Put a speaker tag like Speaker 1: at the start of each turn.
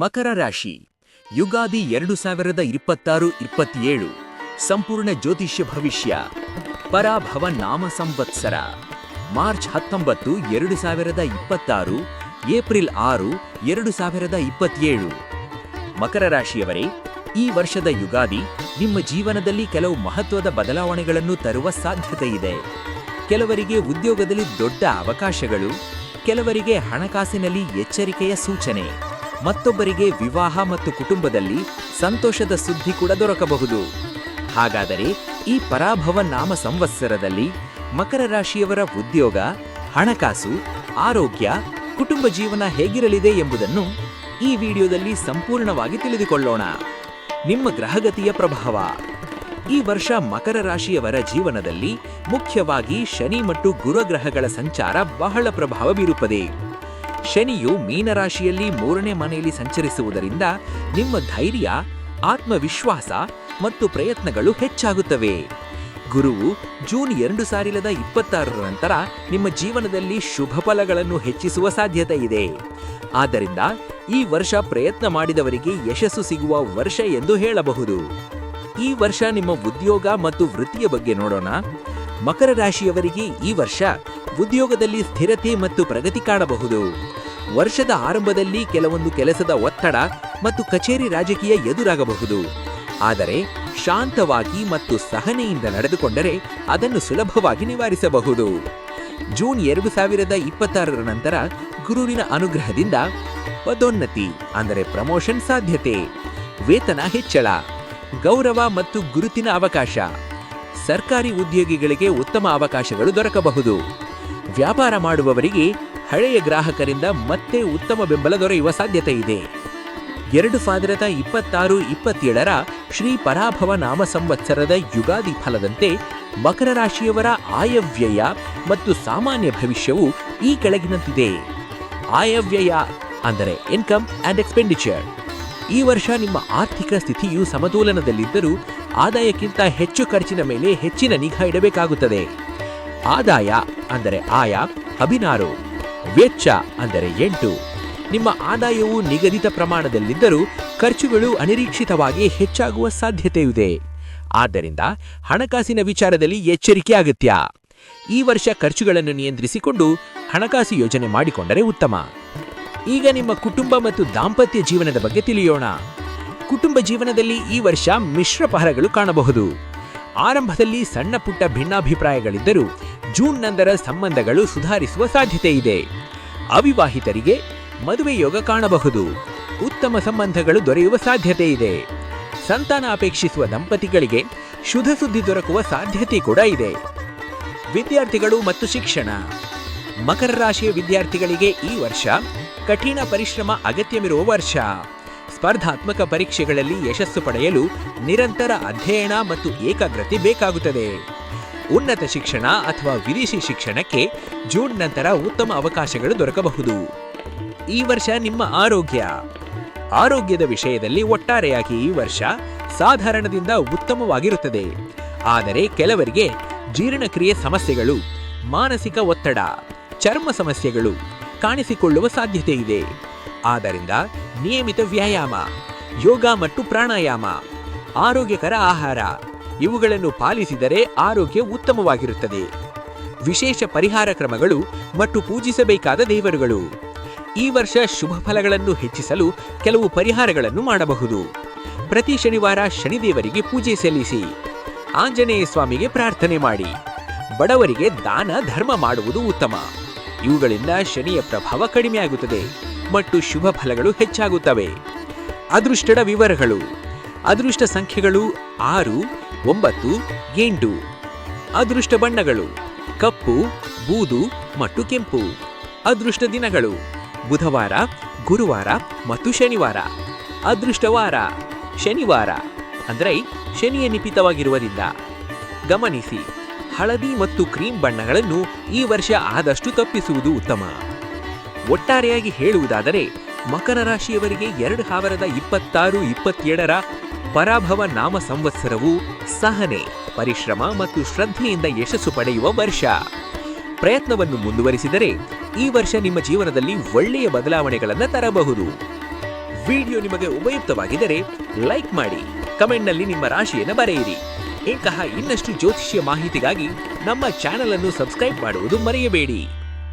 Speaker 1: ಮಕರ ರಾಶಿ ಯುಗಾದಿ 2026-27 ಸಂಪೂರ್ಣ ಜ್ಯೋತಿಷ್ಯ ಭವಿಷ್ಯ ಪರಾಭವ ನಾಮ ಸಂವತ್ಸರ ಮಾರ್ಚ್ 19, 2026 ಏಪ್ರಿಲ್ 6, 2027 ಮಕರ ರಾಶಿಯವರೇ, ಈ ವರ್ಷದ ಯುಗಾದಿ ನಿಮ್ಮ ಜೀವನದಲ್ಲಿ ಕೆಲವು ಮಹತ್ವದ ಬದಲಾವಣೆಗಳನ್ನು ತರುವ ಸಾಧ್ಯತೆ ಇದೆ. ಕೆಲವರಿಗೆ ಉದ್ಯೋಗದಲ್ಲಿ ದೊಡ್ಡ ಅವಕಾಶಗಳು, ಕೆಲವರಿಗೆ ಹಣಕಾಸಿನಲ್ಲಿ ಎಚ್ಚರಿಕೆಯ ಸೂಚನೆ, ಮತ್ತೊಬ್ಬರಿಗೆ ವಿವಾಹ ಮತ್ತು ಕುಟುಂಬದಲ್ಲಿ ಸಂತೋಷದ ಸುದ್ದಿ ಕೂಡ ದೊರಕಬಹುದು. ಹಾಗಾದರೆ ಈ ಪರಾಭವ ನಾಮ ಸಂವತ್ಸರದಲ್ಲಿ ಮಕರ ರಾಶಿಯವರ ಉದ್ಯೋಗ, ಹಣಕಾಸು, ಆರೋಗ್ಯ, ಕುಟುಂಬ ಜೀವನ ಹೇಗಿರಲಿದೆ ಎಂಬುದನ್ನು ಈ ವಿಡಿಯೋದಲ್ಲಿ ಸಂಪೂರ್ಣವಾಗಿ ತಿಳಿದುಕೊಳ್ಳೋಣ. ನಿಮ್ಮ ಗ್ರಹಗತಿಯ ಪ್ರಭಾವ. ಈ ವರ್ಷ ಮಕರ ರಾಶಿಯವರ ಜೀವನದಲ್ಲಿ ಮುಖ್ಯವಾಗಿ ಶನಿ ಮತ್ತು ಗುರುಗ್ರಹಗಳ ಸಂಚಾರ ಬಹಳ ಪ್ರಭಾವ ಬೀರುತ್ತದೆ. ಶನಿಯು ಮೀನರಾಶಿಯಲ್ಲಿ 3ನೇ ಮನೆಯಲ್ಲಿ ಸಂಚರಿಸುವುದರಿಂದ ನಿಮ್ಮ ಧೈರ್ಯ, ಆತ್ಮವಿಶ್ವಾಸ ಮತ್ತು ಪ್ರಯತ್ನಗಳು ಹೆಚ್ಚಾಗುತ್ತವೆ. ಗುರುವು ಜೂನ್ 2026 ನಂತರ ನಿಮ್ಮ ಜೀವನದಲ್ಲಿ ಶುಭ ಫಲಗಳನ್ನು ಹೆಚ್ಚಿಸುವ ಸಾಧ್ಯತೆ ಇದೆ. ಆದ್ದರಿಂದ ಈ ವರ್ಷ ಪ್ರಯತ್ನ ಮಾಡಿದವರಿಗೆ ಯಶಸ್ಸು ಸಿಗುವ ವರ್ಷ ಎಂದು ಹೇಳಬಹುದು. ಈ ವರ್ಷ ನಿಮ್ಮ ಉದ್ಯೋಗ ಮತ್ತು ವೃತ್ತಿಯ ಬಗ್ಗೆ ನೋಡೋಣ. ಮಕರ ರಾಶಿಯವರಿಗೆ ಈ ವರ್ಷ ಉದ್ಯೋಗದಲ್ಲಿ ಸ್ಥಿರತೆ ಮತ್ತು ಪ್ರಗತಿ ಕಾಣಬಹುದು. ವರ್ಷದ ಆರಂಭದಲ್ಲಿ ಕೆಲವೊಂದು ಕೆಲಸದ ಒತ್ತಡ ಮತ್ತು ಕಚೇರಿ ರಾಜಕೀಯ ಎದುರಾಗಬಹುದು. ಆದರೆ ಶಾಂತವಾಗಿ ಮತ್ತು ಸಹನೆಯಿಂದ ನಡೆದುಕೊಂಡರೆ ಅದನ್ನು ಸುಲಭವಾಗಿ ನಿವಾರಿಸಬಹುದು. ಜೂನ್ 2026 ನಂತರ ಗುರುವಿನ ಅನುಗ್ರಹದಿಂದ ಪದೋನ್ನತಿ ಅಂದರೆ ಪ್ರಮೋಷನ್ ಸಾಧ್ಯತೆ, ವೇತನ ಹೆಚ್ಚಳ, ಗೌರವ ಮತ್ತು ಗುರುತಿನ ಅವಕಾಶ, ಸರ್ಕಾರಿ ಉದ್ಯೋಗಿಗಳಿಗೆ ಉತ್ತಮ ಅವಕಾಶಗಳು ದೊರಕಬಹುದು. ವ್ಯಾಪಾರ ಮಾಡುವವರಿಗೆ ಹಳೆಯ ಗ್ರಾಹಕರಿಂದ ಮತ್ತೆ ಉತ್ತಮ ಬೆಂಬಲ ದೊರೆಯುವ ಸಾಧ್ಯತೆ ಇದೆ. 2026-27 ಶ್ರೀ ಪರಾಭವ ನಾಮ ಸಂವತ್ಸರದ ಯುಗಾದಿ ಫಲದಂತೆ ಮಕರ ರಾಶಿಯವರ ಆಯವ್ಯಯ ಮತ್ತು ಸಾಮಾನ್ಯ ಭವಿಷ್ಯವು ಈ ಕೆಳಗಿನಂತಿದೆ. ಆಯವ್ಯಯ ಅಂದರೆ ಇನ್ಕಮ್ ಅಂಡ್ ಎಕ್ಸ್ಪೆಂಡಿಚರ್. ಈ ವರ್ಷ ನಿಮ್ಮ ಆರ್ಥಿಕ ಸ್ಥಿತಿಯು ಸಮತೋಲನದಲ್ಲಿದ್ದರೂ ಆದಾಯಕ್ಕಿಂತ ಹೆಚ್ಚು ಖರ್ಚಿನ ಮೇಲೆ ಹೆಚ್ಚಿನ ನಿಗಾ ಇಡಬೇಕಾಗುತ್ತದೆ. ಆದಾಯ ಅಂದರೆ ಆಯ 16, ವೆಚ್ಚ ಅಂದರೆ 8. ನಿಮ್ಮ ಆದಾಯವು ನಿಗದಿತ ಪ್ರಮಾಣದಲ್ಲಿದ್ದರೂ ಖರ್ಚುಗಳು ಅನಿರೀಕ್ಷಿತವಾಗಿ ಹೆಚ್ಚಾಗುವ ಸಾಧ್ಯತೆಯಿದೆ. ಆದ್ದರಿಂದ ಹಣಕಾಸಿನ ವಿಚಾರದಲ್ಲಿ ಎಚ್ಚರಿಕೆ ಅಗತ್ಯ. ಈ ವರ್ಷ ಖರ್ಚುಗಳನ್ನು ನಿಯಂತ್ರಿಸಿಕೊಂಡು ಹಣಕಾಸು ಯೋಜನೆ ಮಾಡಿಕೊಂಡರೆ ಉತ್ತಮ. ಈಗ ನಿಮ್ಮ ಕುಟುಂಬ ಮತ್ತು ದಾಂಪತ್ಯ ಜೀವನದ ಬಗ್ಗೆ ತಿಳಿಯೋಣ. ಕುಟುಂಬ ಜೀವನದಲ್ಲಿ ಈ ವರ್ಷ ಮಿಶ್ರ ಫಲಗಳು ಕಾಣಬಹುದು. ಆರಂಭದಲ್ಲಿ ಸಣ್ಣ ಪುಟ್ಟ ಭಿನ್ನಾಭಿಪ್ರಾಯಗಳಿದ್ದರೂ ಜೂನ್ ನಂತರ ಸಂಬಂಧಗಳು ಸುಧಾರಿಸುವ ಸಾಧ್ಯತೆ ಇದೆ. ಅವಿವಾಹಿತರಿಗೆ ಮದುವೆ ಯೋಗ ಕಾಣಬಹುದು. ಉತ್ತಮ ಸಂಬಂಧಗಳು ದೊರೆಯುವ ಸಾಧ್ಯತೆ ಇದೆ. ಸಂತಾನ ಅಪೇಕ್ಷಿಸುವ ದಂಪತಿಗಳಿಗೆ ಶುಭ ಸುದ್ದಿ ದೊರಕುವ ಸಾಧ್ಯತೆ ಕೂಡ ಇದೆ. ವಿದ್ಯಾರ್ಥಿಗಳು ಮತ್ತು ಶಿಕ್ಷಣ. ಮಕರ ರಾಶಿಯ ವಿದ್ಯಾರ್ಥಿಗಳಿಗೆ ಈ ವರ್ಷ ಕಠಿಣ ಪರಿಶ್ರಮ ಅಗತ್ಯವಿರುವ ವರ್ಷ. ಸ್ಪರ್ಧಾತ್ಮಕ ಪರೀಕ್ಷೆಗಳಲ್ಲಿ ಯಶಸ್ಸು ಪಡೆಯಲು ನಿರಂತರ ಅಧ್ಯಯನ ಮತ್ತು ಏಕಾಗ್ರತೆ ಬೇಕಾಗುತ್ತದೆ. ಉನ್ನತ ಶಿಕ್ಷಣ ಅಥವಾ ವಿದೇಶಿ ಶಿಕ್ಷಣಕ್ಕೆ ಜೂನ್ ನಂತರ ಉತ್ತಮ ಅವಕಾಶಗಳು ದೊರಕಬಹುದು. ಈ ವರ್ಷ ನಿಮ್ಮ ಆರೋಗ್ಯದ ವಿಷಯದಲ್ಲಿ ಒಟ್ಟಾರೆಯಾಗಿ ಈ ವರ್ಷ ಸಾಧಾರಣದಿಂದ ಉತ್ತಮವಾಗಿರುತ್ತದೆ. ಆದರೆ ಕೆಲವರಿಗೆ ಜೀರ್ಣಕ್ರಿಯೆ ಸಮಸ್ಯೆಗಳು, ಮಾನಸಿಕ ಒತ್ತಡ, ಚರ್ಮ ಸಮಸ್ಯೆಗಳು ಕಾಣಿಸಿಕೊಳ್ಳುವ ಸಾಧ್ಯತೆ ಇದೆ. ಆದ್ದರಿಂದ ನಿಯಮಿತ ವ್ಯಾಯಾಮ, ಯೋಗ ಮತ್ತು ಪ್ರಾಣಾಯಾಮ, ಆರೋಗ್ಯಕರ ಆಹಾರ ಇವುಗಳನ್ನು ಪಾಲಿಸಿದರೆ ಆರೋಗ್ಯ ಉತ್ತಮವಾಗಿರುತ್ತದೆ. ವಿಶೇಷ ಪರಿಹಾರ ಕ್ರಮಗಳು ಮತ್ತು ಪೂಜಿಸಬೇಕಾದ ದೇವರುಗಳು. ಈ ವರ್ಷ ಶುಭ ಫಲಗಳನ್ನು ಹೆಚ್ಚಿಸಲು ಕೆಲವು ಪರಿಹಾರಗಳನ್ನು ಮಾಡಬಹುದು. ಪ್ರತಿ ಶನಿವಾರ ಶನಿದೇವರಿಗೆ ಪೂಜೆ ಸಲ್ಲಿಸಿ, ಆಂಜನೇಯ ಸ್ವಾಮಿಗೆ ಪ್ರಾರ್ಥನೆ ಮಾಡಿ, ಬಡವರಿಗೆ ದಾನ ಧರ್ಮ ಮಾಡುವುದು ಉತ್ತಮ. ಇವುಗಳಿಂದ ಶನಿಯ ಪ್ರಭಾವ ಕಡಿಮೆಯಾಗುತ್ತದೆ ಮತ್ತು ಶುಭ ಫಲಗಳು ಹೆಚ್ಚಾಗುತ್ತವೆ. ಅದೃಷ್ಟದ ವಿವರಗಳು. ಅದೃಷ್ಟ ಸಂಖ್ಯೆಗಳು 6, 9, 8. ಅದೃಷ್ಟ ಬಣ್ಣಗಳು ಕಪ್ಪು, ಬೂದು ಮತ್ತು ಕೆಂಪು. ಅದೃಷ್ಟ ದಿನಗಳು ಬುಧವಾರ, ಗುರುವಾರ ಮತ್ತು ಶನಿವಾರ. ಅದೃಷ್ಟವಾರ ಶನಿವಾರ ಅಂದರೆ ಶನಿಯ ನಿಪಿತವಾಗಿರುವುದಿಲ್ಲ. ಗಮನಿಸಿ, ಹಳದಿ ಮತ್ತು ಕ್ರೀಮ್ ಬಣ್ಣಗಳನ್ನು ಈ ವರ್ಷ ಆದಷ್ಟು ತಪ್ಪಿಸುವುದು ಉತ್ತಮ. ಒಟ್ಟಾರೆಯಾಗಿ ಹೇಳುವುದಾದರೆ ಮಕರ ರಾಶಿಯವರಿಗೆ 2026-27 ಪರಾಭವ ನಾಮ ಸಂವತ್ಸರವು ಸಹನೆ, ಪರಿಶ್ರಮ ಮತ್ತು ಶ್ರದ್ಧೆಯಿಂದ ಯಶಸ್ಸು ಪಡೆಯುವ ವರ್ಷ. ಪ್ರಯತ್ನವನ್ನು ಮುಂದುವರಿಸಿದರೆ ಈ ವರ್ಷ ನಿಮ್ಮ ಜೀವನದಲ್ಲಿ ಒಳ್ಳೆಯ ಬದಲಾವಣೆಗಳನ್ನು ತರಬಹುದು. ವಿಡಿಯೋ ನಿಮಗೆ ಉಪಯುಕ್ತವಾಗಿದ್ದರೆ ಲೈಕ್ ಮಾಡಿ, ಕಮೆಂಟ್ನಲ್ಲಿ ನಿಮ್ಮ ರಾಶಿಯನ್ನು ಬರೆಯಿರಿ. ಇಂತಹ ಇನ್ನಷ್ಟು ಜ್ಯೋತಿಷ್ಯ ಮಾಹಿತಿಗಾಗಿ ನಮ್ಮ ಚಾನೆಲ್ ಅನ್ನು ಸಬ್ಸ್ಕ್ರೈಬ್ ಮಾಡುವುದು ಮರೆಯಬೇಡಿ.